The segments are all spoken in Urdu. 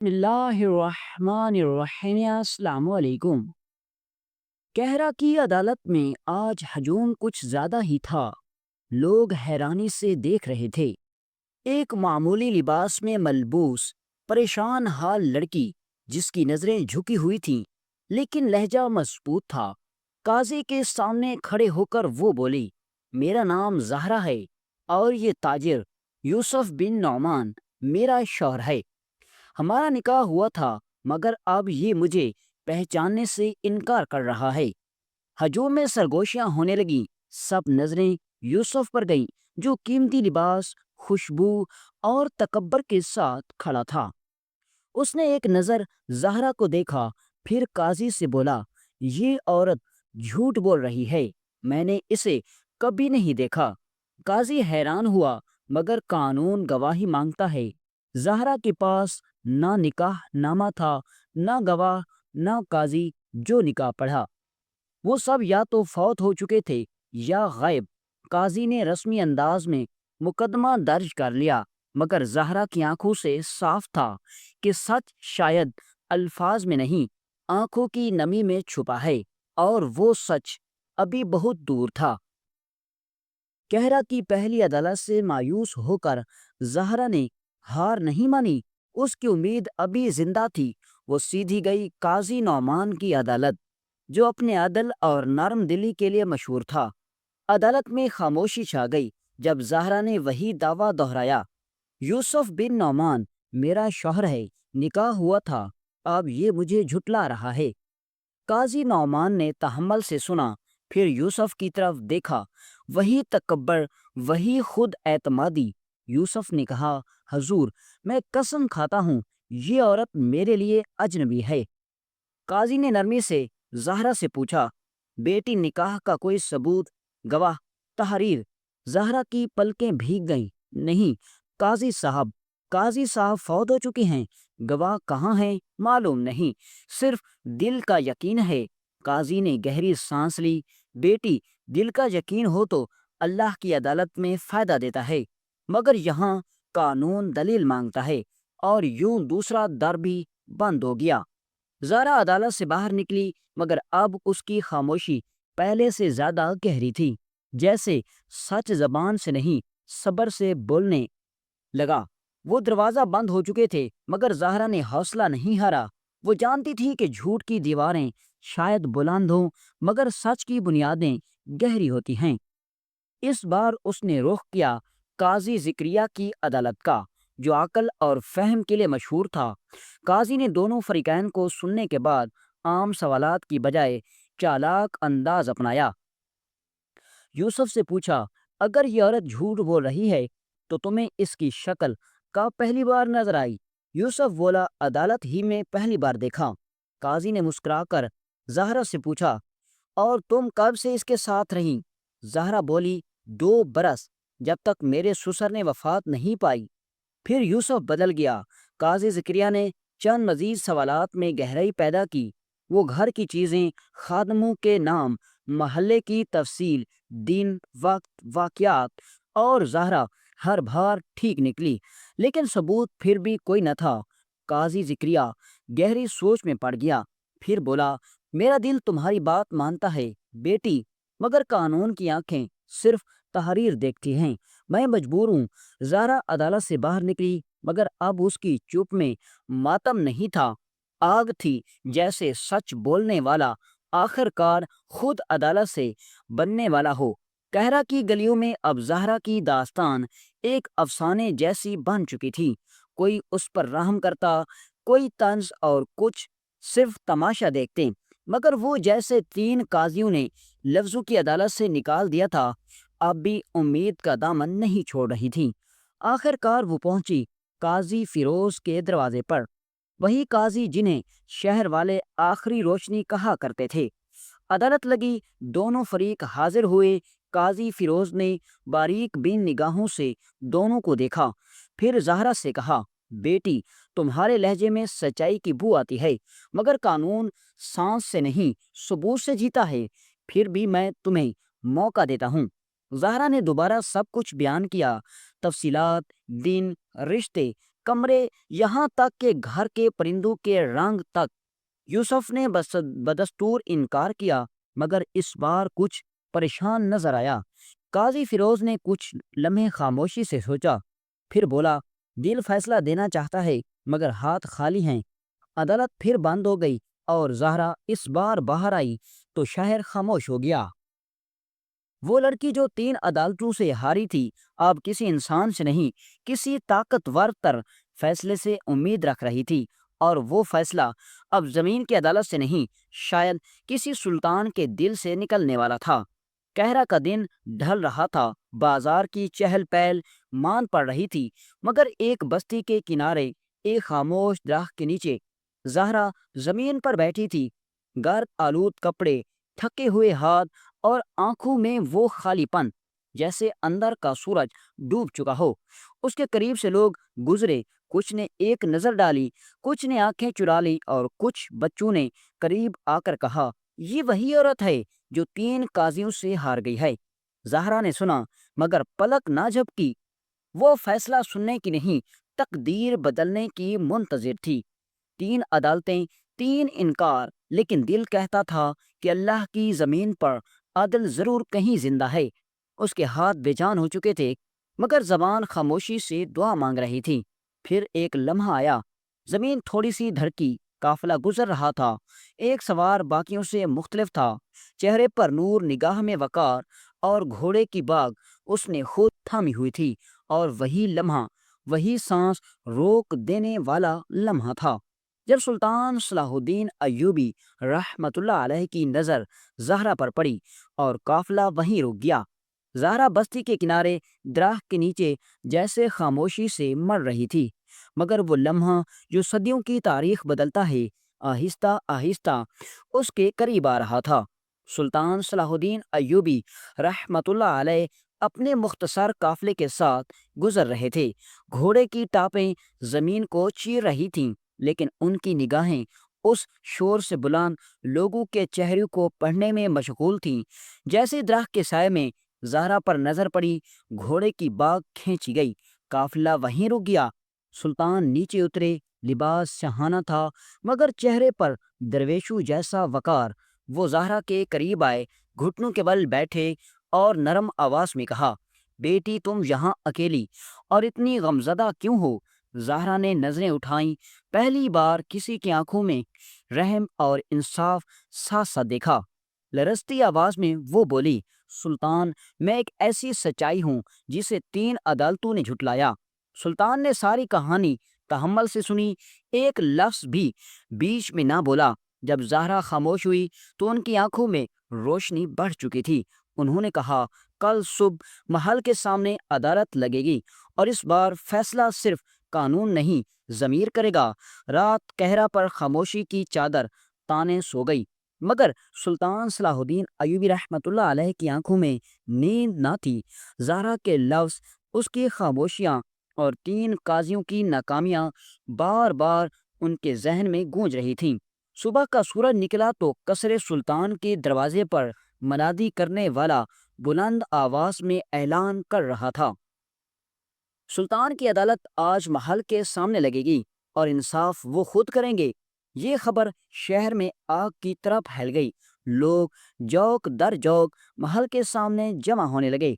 بسم اللہ الرحمن الرحیم، السلام علیکم۔ کہرا کی عدالت میں آج ہجوم کچھ زیادہ ہی تھا۔ لوگ حیرانی سے دیکھ رہے تھے۔ ایک معمولی لباس میں ملبوس پریشان حال لڑکی، جس کی نظریں جھکی ہوئی تھیں لیکن لہجہ مضبوط تھا، قاضی کے سامنے کھڑے ہو کر وہ بولی، میرا نام زہرا ہے اور یہ تاجر یوسف بن نعمان میرا شوہر ہے۔ ہمارا نکاح ہوا تھا مگر اب یہ مجھے پہچاننے سے انکار کر رہا ہے۔ ہجوم میں سرگوشیاں ہونے لگیں۔ سب نظریں یوسف پر گئیں جو قیمتی لباس، خوشبو اور تکبر کے ساتھ کھڑا تھا۔ اس نے ایک نظر زہرا کو دیکھا، پھر قاضی سے بولا، یہ عورت جھوٹ بول رہی ہے، میں نے اسے کبھی نہیں دیکھا۔ قاضی حیران ہوا، مگر قانون گواہی مانگتا ہے۔ زہرا کے پاس نہ نکاح نامہ تھا، نہ گواہ، نہ قاضی جو نکاح پڑھا۔ وہ سب یا تو فوت ہو چکے تھے یا غائب۔ قاضی نے رسمی انداز میں مقدمہ درج کر لیا، مگر زہرا کی آنکھوں سے صاف تھا کہ سچ شاید الفاظ میں نہیں، آنکھوں کی نمی میں چھپا ہے، اور وہ سچ ابھی بہت دور تھا۔ کہرا کی پہلی عدالت سے مایوس ہو کر زہرا نے ہار نہیں مانی۔ اس کی امید ابھی زندہ تھی۔ وہ سیدھی گئی قاضی نعمان کی عدالت، جو اپنے عدل اور نرم دلی کے لیے مشہور تھا۔ عدالت میں خاموشی چھا گئی جب زہرا نے وہی دعویٰ دہرایا، یوسف بن نعمان میرا شوہر ہے، نکاح ہوا تھا، اب یہ مجھے جھٹلا رہا ہے۔ قاضی نعمان نے تحمل سے سنا، پھر یوسف کی طرف دیکھا، وہی تکبر، وہی خود اعتمادی۔ یوسف نے کہا، حضور، میں قسم کھاتا ہوں یہ عورت میرے لیے اجنبی ہے۔ قاضی نے نرمی سے زہرا سے پوچھا، بیٹی نکاح کا کوئی ثبوت، گواہ، تحریر؟ زہرا کی پلکیں بھیگ گئیں۔ نہیں قاضی صاحب فوت ہو چکے ہیں، گواہ کہاں ہیں معلوم نہیں، صرف دل کا یقین ہے۔ قاضی نے گہری سانس لی، بیٹی دل کا یقین ہو تو اللہ کی عدالت میں فائدہ دیتا ہے، مگر یہاں قانون دلیل مانگتا ہے، اور یوں دوسرا در بھی بند ہو گیا۔ زہرا عدالت سے باہر نکلی، مگر اب اس کی خاموشی پہلے سے زیادہ گہری تھی، جیسے سچ زبان سے نہیں صبر سے بولنے لگا۔ وہ دروازہ بند ہو چکے تھے، مگر زہرا نے حوصلہ نہیں ہارا۔ وہ جانتی تھی کہ جھوٹ کی دیواریں شاید بلند ہوں، مگر سچ کی بنیادیں گہری ہوتی ہیں۔ اس بار اس نے رخ کیا قاضی زکریا کی عدالت کا، جو عقل اور فہم کے لیے مشہور تھا۔ قاضی نے دونوں فریقین کو سننے کے بعد عام سوالات کی بجائے چالاک انداز اپنایا۔ یوسف سے پوچھا، اگر یہ عورت جھوٹ بول رہی ہے تو تمہیں اس کی شکل کب پہلی بار نظر آئی؟ یوسف بولا، عدالت ہی میں پہلی بار دیکھا۔ قاضی نے مسکرا کر زہرا سے پوچھا، اور تم کب سے اس کے ساتھ رہیں؟ زہرا بولی، 2 برس، جب تک میرے سسر نے وفات نہیں پائی۔ پھر یوسف بدل گیا۔ قاضی زکریا نے چند مزید سوالات میں گہرائی پیدا کی۔ وہ گھر کی چیزیں، خادموں کے نام، محلے کی تفصیل، دن، وقت، واقعات، اور زہرا ہر بار ٹھیک نکلی، لیکن ثبوت پھر بھی کوئی نہ تھا۔ قاضی زکریا گہری سوچ میں پڑ گیا، پھر بولا، میرا دل تمہاری بات مانتا ہے بیٹی، مگر قانون کی آنکھیں صرف تحریر دیکھتی ہیں، میں مجبور ہوں۔ زہرا عدالت سے باہر نکلی، مگر اب اس کی چپ میں ماتم نہیں تھا، آگ تھی، جیسے سچ بولنے والا آخر کار خود عدالت سے بننے والا ہو۔ کہرا کی گلیوں میں اب زہرا کی داستان ایک افسانے جیسی بن چکی تھی۔ کوئی اس پر رحم کرتا، کوئی طنز، اور کچھ صرف تماشا دیکھتے، مگر وہ جیسے 3 قاضیوں نے لفظوں کی عدالت سے نکال دیا تھا، اب بھی امید کا دامن نہیں چھوڑ رہی تھی۔ آخر کار وہ پہنچی قاضی فیروز کے دروازے پر، وہی قاضی جنہیں شہر والے آخری روشنی کہا کرتے تھے۔ عدالت لگی، دونوں فریق حاضر ہوئے۔ قاضی فیروز نے باریک بین نگاہوں سے دونوں کو دیکھا، پھر زہرا سے کہا، بیٹی تمہارے لہجے میں سچائی کی بو آتی ہے، مگر قانون سانس سے نہیں ثبوت سے جیتا ہے، پھر بھی میں تمہیں موقع دیتا ہوں۔ زہرا نے دوبارہ سب کچھ بیان کیا، تفصیلات، دن، رشتے، کمرے، یہاں تک کہ گھر کے پرندوں کے رنگ تک۔ یوسف نے بدستور انکار کیا، مگر اس بار کچھ پریشان نظر آیا۔ قاضی فیروز نے کچھ لمحے خاموشی سے سوچا، پھر بولا، دل فیصلہ دینا چاہتا ہے مگر ہاتھ خالی ہیں۔ عدالت پھر بند ہو گئی اور زہرا اس بار باہر آئی تو شہر خاموش ہو گیا۔ وہ لڑکی جو 3 عدالتوں سے ہاری تھی، اب کسی انسان سے نہیں، کسی طاقتور تر فیصلے سے امید رکھ رہی تھی، اور وہ فیصلہ اب زمین کی عدالت سے نہیں، شاید کسی سلطان کے دل سے نکلنے والا تھا۔ قہرہ کا دن ڈھل رہا تھا، بازار کی چہل پہل مان پڑ رہی تھی، مگر ایک بستی کے کنارے ایک خاموش درخت کے نیچے زہرا زمین پر بیٹھی تھی، گرد آلود کپڑے، تھکے ہوئے ہاتھ اور آنکھوں میں وہ خالی پن، جیسے اندر کا سورج ڈوب چکا ہو۔ اس کے قریب سے لوگ گزرے، کچھ نے ایک نظر ڈالی، کچھ نے آنکھیں چرا لی، اور کچھ بچوں نے قریب آ کر کہا، یہ وہی عورت ہے جو 3 قاضیوں سے ہار گئی ہے۔ زہرا نے سنا مگر پلک نہ جھپکی۔ وہ فیصلہ سننے کی نہیں، تقدیر بدلنے کی منتظر تھی۔ 3 عدالتیں، 3 انکار، لیکن دل کہتا تھا کہ اللہ کی زمین پر عدل ضرور کہیں زندہ ہے۔ اس کے ہاتھ بے جان ہو چکے تھے، مگر زبان خاموشی سے دعا مانگ رہی تھی۔ پھر ایک لمحہ آیا، زمین تھوڑی سی دھڑکی، قافلہ گزر رہا تھا، ایک سوار باقیوں سے مختلف تھا، چہرے پر نور، نگاہ میں وقار، اور گھوڑے کی باگ اس نے خود تھامی ہوئی تھی، اور وہی لمحہ، وہی سانس روک دینے والا لمحہ تھا جب سلطان صلاح الدین ایوبی رحمۃ اللہ علیہ کی نظر زہرا پر پڑی، اور قافلہ وہیں رک گیا۔ زہرا بستی کے کنارے درخت کے نیچے جیسے خاموشی سے مر رہی تھی، مگر وہ لمحہ جو صدیوں کی تاریخ بدلتا ہے، آہستہ آہستہ اس کے قریب آ رہا تھا۔ سلطان صلاح الدین ایوبی رحمۃ اللہ علیہ اپنے مختصر قافلے کے ساتھ گزر رہے تھے۔ گھوڑے کی ٹاپیں زمین کو چیر رہی تھیں، لیکن ان کی نگاہیں اس شور سے بلند لوگوں کے چہروں کو پڑھنے میں مشغول تھیں۔ جیسے درخت کے سائے میں زہرا پر نظر پڑی، گھوڑے کی باگ کھینچی گئی، قافلہ وہیں رک گیا۔ سلطان نیچے اترے، لباس شاہانہ تھا، مگر چہرے پر درویشوں جیسا وقار۔ وہ زہرا کے قریب آئے، گھٹنوں کے بل بیٹھے، اور نرم آواز میں کہا، بیٹی تم یہاں اکیلی اور اتنی غمزدہ کیوں ہو؟ زہرا نے نظریں اٹھائیں، پہلی بار کسی کی آنکھوں میں رحم اور انصاف ساتھ ساتھ دیکھا۔ لرزتی آواز میں وہ بولی، سلطان، میں ایک ایسی سچائی ہوں جسے 3 عدالتوں نے جھٹلایا۔ سلطان نے ساری کہانی تحمل سے سنی، ایک لفظ بھی بیچ میں نہ بولا۔ جب زہرا خاموش ہوئی تو ان کی آنکھوں میں روشنی بڑھ چکی تھی۔ انہوں نے کہا، کل صبح محل کے سامنے عدالت لگے گی، اور اس بار فیصلہ صرف قانون نہیں، ضمیر کرے گا۔ رات قہرہ پر خاموشی کی چادر تانے سو گئی، مگر سلطان صلاح الدین ایوبی رحمۃ اللہ علیہ کی آنکھوں میں نیند نہ تھی۔ زہرا کے لفظ، اس کی خاموشیاں، اور 3 قاضیوں کی ناکامیاں بار بار ان کے ذہن میں گونج رہی تھیں۔ صبح کا سورج نکلا تو قصر سلطان کے دروازے پر منادی کرنے والا بلند آواز میں اعلان کر رہا تھا، سلطان کی عدالت آج محل کے سامنے لگے گی، اور انصاف وہ خود کریں گے۔ یہ خبر شہر میں آگ کی طرح پھیل گئی، لوگ جوک در جوک محل کے سامنے جمع ہونے لگے۔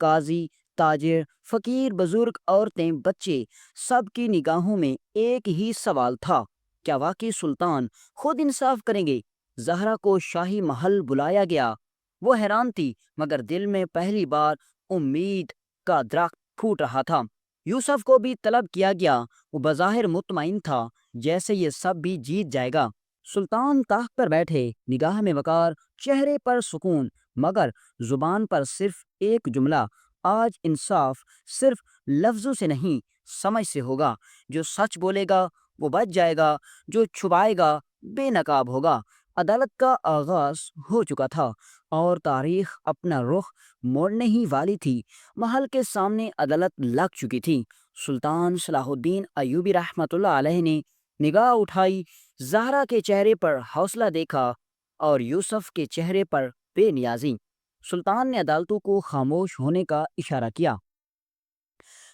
قاضی، تاجر، فقیر، بزرگ، عورتیں، بچے، سب کی نگاہوں میں ایک ہی سوال تھا، کیا واقعی سلطان خود انصاف کریں گے؟ زہرا کو شاہی محل بلایا گیا۔ وہ حیران تھی، مگر دل میں پہلی بار امید کا درخت پھوٹ رہا تھا۔ یوسف کو بھی طلب کیا گیا، وہ بظاہر مطمئن تھا، جیسے یہ سب بھی جیت جائے گا۔ سلطان تخت پر بیٹھے، نگاہ میں وقار، چہرے پر سکون، مگر زبان پر صرف ایک جملہ، آج انصاف صرف لفظوں سے نہیں، سمجھ سے ہوگا۔ جو سچ بولے گا وہ بچ جائے گا، جو چھپائے گا بے نقاب ہوگا۔ عدالت کا آغاز ہو چکا تھا، اور تاریخ اپنا رخ موڑنے ہی والی تھی۔ محل کے سامنے عدالت لگ چکی تھی۔ سلطان صلاح الدین ایوبی رحمۃ اللہ علیہ نے نگاہ اٹھائی، زہرا کے چہرے پر حوصلہ دیکھا، اور یوسف کے چہرے پر بے نیازی۔ سلطان نے عدالتوں کو خاموش ہونے کا اشارہ کیا،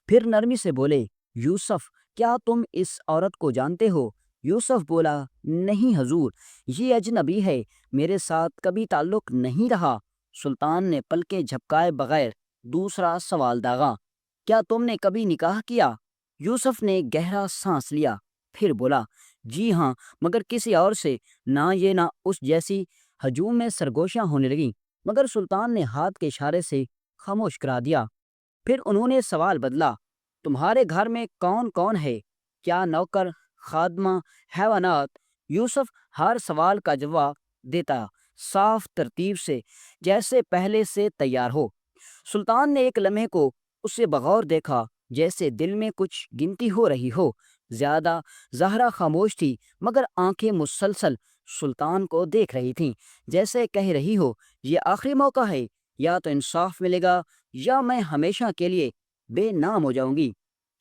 پھر نرمی سے بولے، یوسف، کیا تم اس عورت کو جانتے ہو؟ یوسف بولا، نہیں حضور، یہ اجنبی ہے، میرے ساتھ کبھی تعلق نہیں رہا۔ سلطان نے پلکیں جھپکائے بغیر دوسرا سوال داغا، کیا تم نے کبھی نکاح کیا؟ یوسف نے گہرا سانس لیا، پھر بولا، جی ہاں، مگر کسی اور سے، نہ یہ نہ اس جیسی۔ ہجوم میں سرگوشیاں ہونے لگیں، مگر سلطان نے ہاتھ کے اشارے سے خاموش کرا دیا۔ پھر انہوں نے سوال بدلا، تمہارے گھر میں کون کون ہے؟ کیا نوکر، خادمہ، حیوانات؟ یوسف ہر سوال کا جواب دیتا، صاف ترتیب سے، جیسے پہلے سے تیار ہو۔ سلطان نے ایک لمحے کو اسے بغور دیکھا، جیسے دل میں کچھ گنتی ہو رہی ہو۔ زیادہ زہرا خاموش تھی، مگر آنکھیں مسلسل سلطان کو دیکھ رہی تھیں، جیسے کہہ رہی ہو، یہ آخری موقع ہے، یا تو انصاف ملے گا یا میں ہمیشہ کے لیے بے نام ہو جاؤں گی۔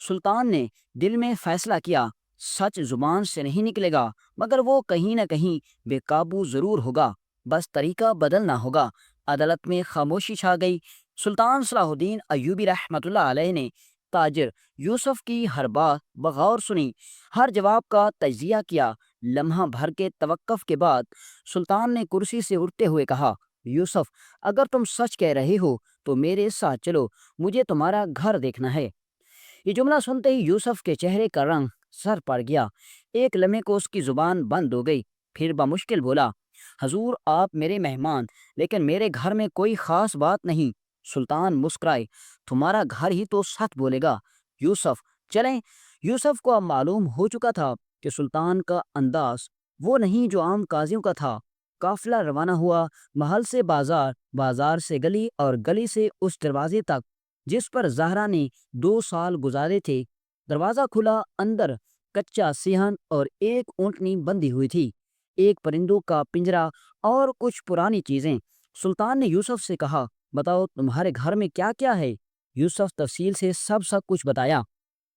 سلطان نے دل میں فیصلہ کیا، سچ زبان سے نہیں نکلے گا، مگر وہ کہیں نہ کہیں بے قابو ضرور ہوگا، بس طریقہ بدلنا ہوگا۔ عدالت میں خاموشی چھا گئی۔ سلطان صلاح الدین ایوبی رحمۃ اللہ علیہ نے تاجر یوسف کی ہر بات بغور سنی، ہر جواب کا تجزیہ کیا۔ لمحہ بھر کے توقف کے بعد سلطان نے کرسی سے اٹھتے ہوئے کہا، یوسف، اگر تم سچ کہہ رہے ہو تو میرے ساتھ چلو، مجھے تمہارا گھر دیکھنا ہے۔ یہ جملہ سنتے ہی یوسف کے چہرے کا رنگ سر پڑ گیا، ایک لمحے کو اس کی زبان بند ہو گئی، پھر بمشکل بولا، حضور آپ میرے مہمان، لیکن میرے گھر میں کوئی خاص بات نہیں۔ سلطان مسکرائے، تمہارا گھر ہی تو سچ بولے گا، یوسف چلیں۔ یوسف کو اب معلوم ہو چکا تھا کہ سلطان کا انداز وہ نہیں جو عام قاضیوں کا تھا۔ قافلہ روانہ ہوا، محل سے بازار، بازار سے گلی، اور گلی سے اس دروازے تک جس پر زہرا نے 2 سال گزارے تھے۔ دروازہ کھلا، اندر کچا صحن اور ایک اونٹنی بندھی ہوئی تھی، ایک پرندوں کا پنجرا اور کچھ پرانی چیزیں۔ سلطان نے یوسف سے کہا، بتاؤ تمہارے گھر میں کیا کیا ہے؟ یوسف تفصیل سے سب کچھ بتایا،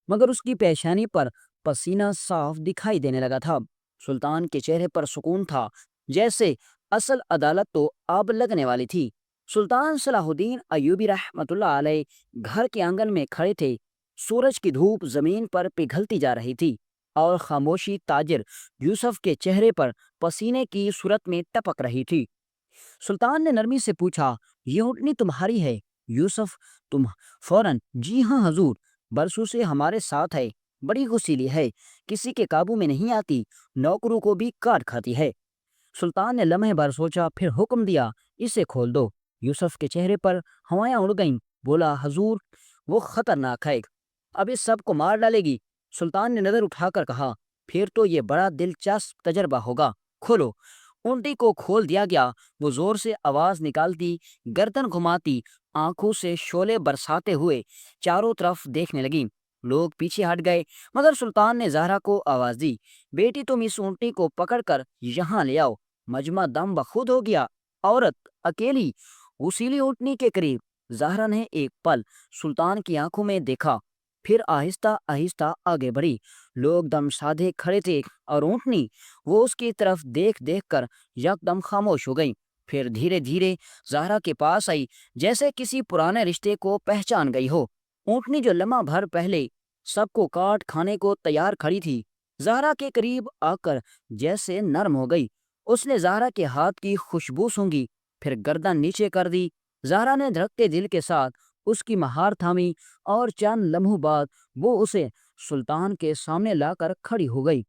مگر اس کی پیشانی پر پسینہ صاف دکھائی دینے لگا تھا۔ سلطان کے چہرے پر سکون تھا، جیسے اصل عدالت تو اب لگنے والی تھی۔ سلطان صلاح الدین ایوبی رحمۃ اللہ علیہ گھر کے آنگن میں کھڑے تھے، سورج کی دھوپ زمین پر پگھلتی جا رہی تھی، اور خاموشی تاجر یوسف کے چہرے پر پسینے کی صورت میں ٹپک رہی تھی۔ سلطان نے نرمی سے پوچھا، یہ اونٹنی تمہاری ہے؟ یوسف تم فوراً، جی ہاں حضور، برسوں سے ہمارے ساتھ ہے، بڑی غصیلی ہے، کسی کے قابو میں نہیں آتی، نوکروں کو بھی کاٹ کھاتی ہے۔ سلطان نے لمحے بھر سوچا، پھر حکم دیا، اسے کھول دو۔ یوسف کے چہرے پر ہوائیں اڑ گئیں، بولا، حضور وہ خطرناک ہے، اب اس سب کو مار ڈالے گی۔ سلطان نے نظر اٹھا کر کہا، پھر تو یہ بڑا دلچسپ تجربہ ہوگا، کھولو۔ اونٹی کو کھول دیا گیا۔ وہ زور سے آواز نکالتی، گردن گھماتی، آنکھوں سے شعلے برساتے ہوئے چاروں طرف دیکھنے لگی۔ لوگ پیچھے ہٹ گئے، مگر سلطان نے زہرا کو آواز دی، بیٹی تم اس اونٹی کو پکڑ کر یہاں لے آؤ۔ مجمع دم بخود ہو گیا، عورت اکیلی غسیلی اونٹنی کے قریب۔ زہرا نے ایک پل سلطان کی آنکھوں میں دیکھا، پھر آہستہ آہستہ آگے بڑھی۔ لوگ دم سادھے کھڑے تھے، اور اونٹنی وہ اس کی طرف دیکھ دیکھ کر یکدم خاموش ہو گئی، پھر دھیرے دھیرے زہرا کے پاس آئی، جیسے کسی پرانے رشتے کو پہچان گئی ہو۔ اونٹنی جو لمحہ بھر پہلے سب کو کاٹ کھانے کو تیار کھڑی تھی، زہرا کے قریب آ کر جیسے نرم ہو گئی۔ اس نے زہرا کے ہاتھ کی خوشبو سونگھی، پھر گردن نیچے کر دی۔ زہرا نے دھڑکتے دل کے ساتھ اس کی مہار تھامی، اور چند لمحوں بعد وہ اسے سلطان کے سامنے لا کر کھڑی ہو گئی۔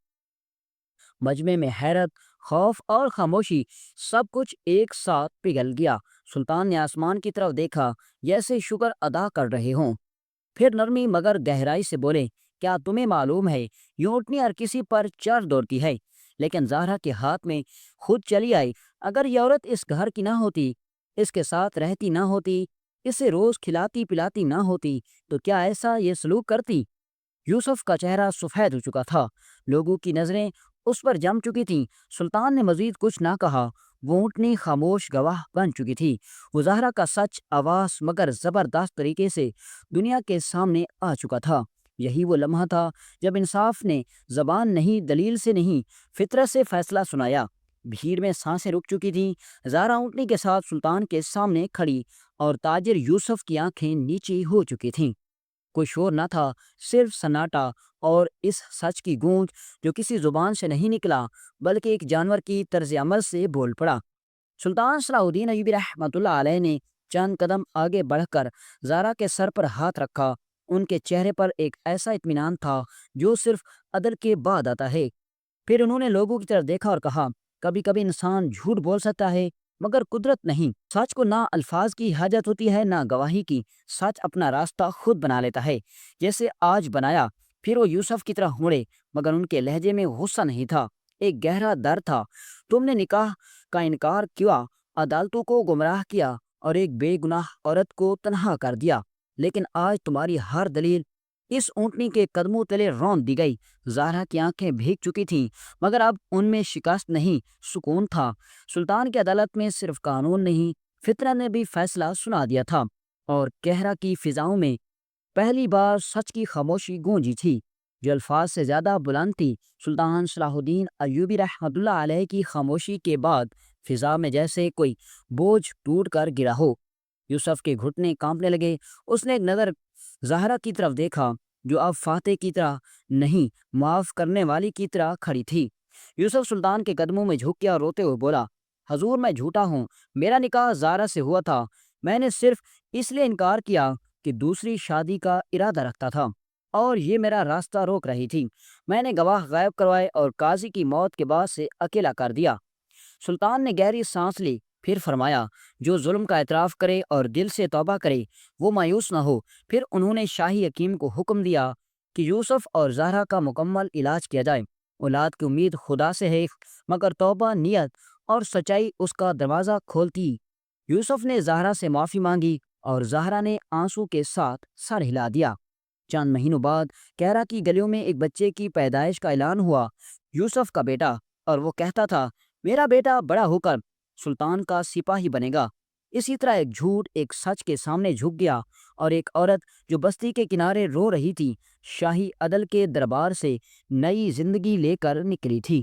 مجمع میں حیرت، خوف اور خاموشی سب کچھ ایک ساتھ پگھل گیا۔ سلطان نے آسمان کی طرف دیکھا، جیسے شکر ادا کر رہے ہوں، پھر نرمی مگر گہرائی سے بولے، کیا تمہیں معلوم ہے یہ اونٹنی ہر کسی پر چڑھ دوڑتی ہے، لیکن زہرا کے ہاتھ میں خود چلی آئی۔ اگر یہ عورت اس گھر کی نہ ہوتی، اس کے ساتھ رہتی نہ ہوتی، اسے روز کھلاتی پلاتی نہ ہوتی، تو کیا ایسا یہ سلوک کرتی؟ یوسف کا چہرہ سفید ہو چکا تھا، لوگوں کی نظریں اس پر جم چکی تھیں۔ سلطان نے مزید کچھ نہ کہا، وہ اونٹنی خاموش گواہ بن چکی تھی۔ وہ زہرا کا سچ آواز مگر زبردست طریقے سے دنیا کے سامنے آ چکا تھا۔ یہی وہ لمحہ تھا جب انصاف نے زبان نہیں، دلیل سے نہیں، فطرت سے فیصلہ سنایا۔ بھیڑ میں سانسیں رک چکی تھیں۔ زہرا اونٹنی کے ساتھ سلطان کے سامنے کھڑی، اور تاجر یوسف کی آنکھیں نیچی ہو چکی تھیں۔ کوئی شور نہ تھا، صرف سناٹا اور اس سچ کی گونج جو کسی زبان سے نہیں نکلا بلکہ ایک جانور کی طرز عمل سے بول پڑا۔ سلطان صلاح الدین ایوبی رحمۃ اللہ علیہ نے چند قدم آگے بڑھ کر زارا کے سر پر ہاتھ رکھا۔ ان کے چہرے پر ایک ایسا اطمینان تھا جو صرف عدل کے بعد آتا ہے۔ پھر انہوں نے لوگوں کی طرف دیکھا اور کہا، کبھی کبھی انسان جھوٹ بول سکتا ہے مگر قدرت نہیں۔ سچ کو نہ الفاظ کی حاجت ہوتی ہے نہ گواہی کی، سچ اپنا راستہ خود بنا لیتا ہے، جیسے آج بنایا۔ پھر وہ یوسف کی طرح مڑے مگر ان کے لہجے میں غصہ نہیں تھا، ایک گہرا درد تھا۔ تم نے نکاح کا انکار کیا، عدالتوں کو گمراہ کیا اور ایک بے گناہ عورت کو تنہا کر دیا، لیکن آج تمہاری ہر دلیل اس اونٹنی کے قدموں تلے رون دی گئی۔ زہرا کی آنکھیں بھیگ چکی تھیں مگر اب ان میں شکست نہیں، سکون تھا۔ سلطان کی عدالت میں صرف قانون نہیں، فطرت نے بھی فیصلہ سنا دیا تھا، اور کہرا کی فضاؤں میں پہلی بار سچ کی خاموشی گونجی تھی جو الفاظ سے زیادہ بلند تھی۔ سلطان صلاح الدین ایوبی رحمۃ اللہ علیہ کی خاموشی کے بعد فضا میں جیسے کوئی بوجھ ٹوٹ کر گرا ہو۔ یوسف کے گھٹنے کانپنے لگے۔ اس نے ایک نظر زہرا کی طرف دیکھا جو اب فاتح کی طرح نہیں، معاف کرنے والی کی طرح کھڑی تھی۔ یوسف سلطان کے قدموں میں جھک گیا اور روتے ہوئے بولا، حضور میں جھوٹا ہوں، میرا نکاح زہرا سے ہوا تھا، میں نے صرف اس لیے انکار کیا کہ دوسری شادی کا ارادہ رکھتا تھا اور یہ میرا راستہ روک رہی تھی۔ میں نے گواہ غائب کروائے اور قاضی کی موت کے بعد سے اکیلا کر دیا۔ سلطان نے گہری سانس لی، پھر فرمایا، جو ظلم کا اعتراف کرے اور دل سے توبہ کرے وہ مایوس نہ ہو۔ پھر انہوں نے شاہی حکیم کو حکم دیا کہ یوسف اور زہرا کا مکمل علاج کیا جائے۔ اولاد کی امید خدا سے ہے مگر توبہ، نیت اور سچائی اس کا دروازہ کھولتی۔ یوسف نے زہرا سے معافی مانگی اور زہرا نے آنسو کے ساتھ سر ہلا دیا۔ چند مہینوں بعد کہرا کی گلیوں میں ایک بچے کی پیدائش کا اعلان ہوا، یوسف کا بیٹا، اور وہ کہتا تھا، میرا بیٹا بڑا ہو کر سلطان کا سپاہی بنے گا۔ اسی طرح ایک جھوٹ ایک سچ کے سامنے جھک گیا اور ایک عورت جو بستی کے کنارے رو رہی تھی شاہی عدل کے دربار سے نئی زندگی لے کر نکلی تھی۔